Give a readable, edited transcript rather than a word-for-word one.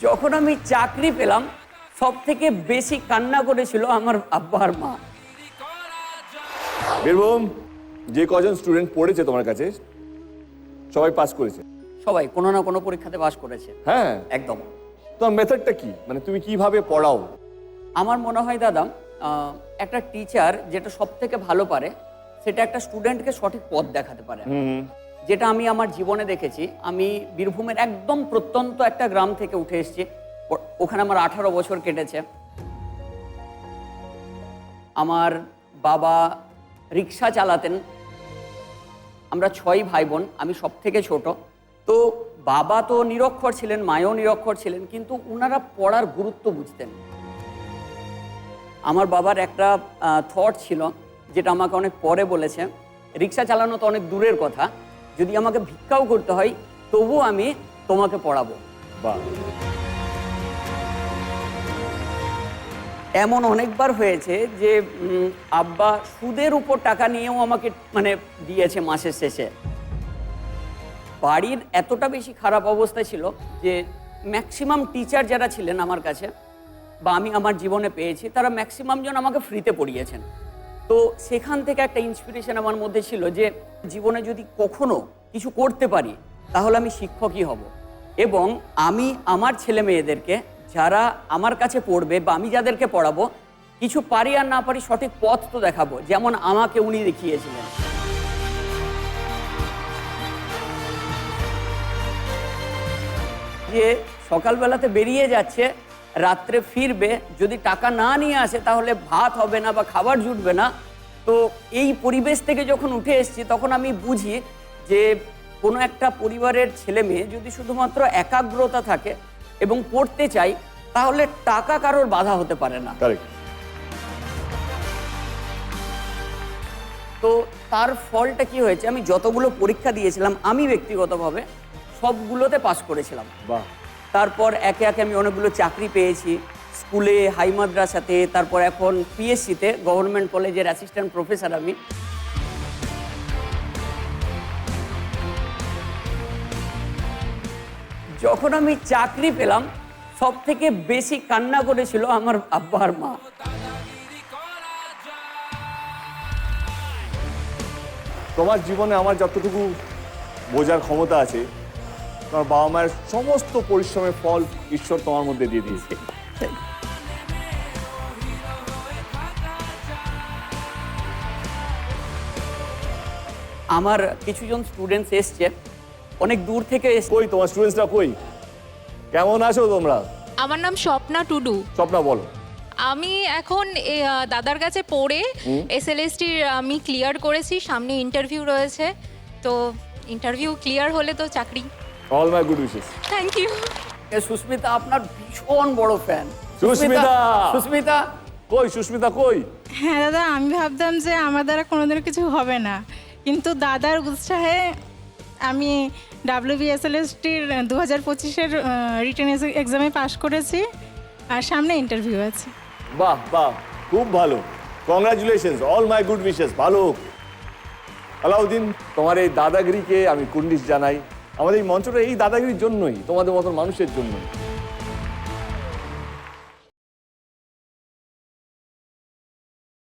যখন আমি চাকরি পেলাম সব থেকে বেশি কান্না করেছিল আমার আব্বা আর মা। বীরভূম, যে কজন স্টুডেন্ট পড়েছে তোমার কাছে সবাই পাস করেছে? সবাই কোনো না কোনো পরীক্ষাতে পাস করেছে। হ্যাঁ, একদম। তোমার মেথডটা কি, মানে তুমি কিভাবে পড়াও? আমার মনে হয় দাদা, একটা টিচার যেটা সব থেকে ভালো পারে সেটা একটা স্টুডেন্টকে সঠিক পথ দেখাতে পারে। যেটা আমি আমার জীবনে দেখেছি। আমি বীরভূমের একদম প্রত্যন্ত একটা গ্রাম থেকে উঠে এসেছি, ওখানে আমার 18 বছর কেটেছে। আমার বাবা রিক্সা চালাতেন, আমরা 6 ভাই বোন, আমি সব থেকে ছোট। তো বাবা তো নিরক্ষর ছিলেন, মায়ও নিরক্ষর ছিলেন, কিন্তু ওনারা পড়ার গুরুত্ব বুঝতেন। আমার বাবার একটা থট ছিল, যেটা আমাকে অনেক পরে বলেছে, রিক্সা চালানো তো অনেক দূরের কথা, যদি আমাকে ভিক্ষাও করতে হয় তবু আমি তোমাকে পড়াবো। বাহ। এমন অনেকবার হয়েছে যে আব্বা সুদের উপর টাকা নিয়েও আমাকে দিয়েছে মাসের শেষে। বাড়ির এতটা বেশি খারাপ অবস্থা ছিল যে ম্যাক্সিমাম টিচার যারা ছিলেন আমার কাছে বা আমি আমার জীবনে পেয়েছি, তারা ম্যাক্সিমাম জন আমাকে ফ্রিতে পড়িয়েছেন। তো সেখান থেকে একটা ইন্সপিরেশন আমার মধ্যে ছিল যে জীবনে যদি কখনো কিছু করতে পারি তাহলে আমি শিক্ষকই হব, এবং আমি আমার ছেলে মেয়েদেরকে যারা আমার কাছে পড়বে বা আমি যাদেরকে পড়াবো, কিছু পারি আর না পারি সঠিক পথ তো দেখাবো, যেমন আমাকে উনি দেখিয়েছিলেন। যে সকালবেলাতে বেরিয়ে যাচ্ছে, রাত্রে ফিরবে, যদি টাকা না নিয়ে আসে তাহলে ভাত হবে না বা খাবার জুটবে না। তো এই পরিবেশ থেকে যখন উঠে এসেছি তখন আমি বুঝি যে কোনো একটা পরিবারের ছেলে মেয়ে যদি শুধুমাত্র একাগ্রতা থাকে এবং পড়তে চাই, তাহলে টাকা কারোর বাধা হতে পারে না। তো তার ফলটা কি হয়েছে, আমি যতগুলো পরীক্ষা দিয়েছিলাম আমি ব্যক্তিগতভাবে সবগুলোতে পাস করেছিলাম। বাহ। তারপর একে একে আমি অনেকগুলো চাকরি পেয়েছি, স্কুলে, হাই মাদ্রাসাতে, তারপর এখন পিএসসিতে, গভর্নমেন্ট কলেজের অ্যাসিস্ট্যান্ট প্রফেসর আমি। যখন আমি চাকরি পেলাম সব থেকে বেশি কান্না করেছিল আমার আব্বা আর মা। তোমার জীবনে আমার যতটুকু বোঝার ক্ষমতা আছে, তোমার বাবা মায়ের সমস্ত পরিশ্রমের ফল ঈশ্বর তোমার মধ্যে দিয়ে দিয়েছে। আমার কিছুজন স্টুডেন্টস এসছে অনেক দূর থেকে এসছে। কই তোমার স্টুডেন্টসরা কই? কেমন আছো তোমরা? আমার নাম স্বপ্না টুডু। স্বপ্না বলো। আমি এখন দাদার কাছে পড়ে এসএলএসটি আমি ক্লিয়ার করেছি, সামনে ইন্টারভিউ রয়েছে, তো ইন্টারভিউ ক্লিয়ার হলে তো চাকরি। All my good wishes. Thank you. Susmita আপনার ভীষণ বড় ফ্যান। সুস্মিতা কই? সুস্মিতা কই? হ্যাঁ দাদা, আমি ভাবতাম যে আমার দ্বারা কোনোদিনও কিছু হবে না, কিন্তু দাদার উৎসাহে আমি WBSLSTর 2025-এর রিটেন এক্সামে পাশ করেছি, আর সামনে ইন্টারভিউ আছে। বাহ বাহ, খুব ভালো, congratulations, all my good wishes. ভালো। আলাউদ্দিন, তোমার এই দাদাগিরিকে আমি কুর্নিশ জানাই। আমাদের এই মঞ্চটা এই দাদাগিরির জন্যই, তোমাদের মতন মানুষের জন্যই।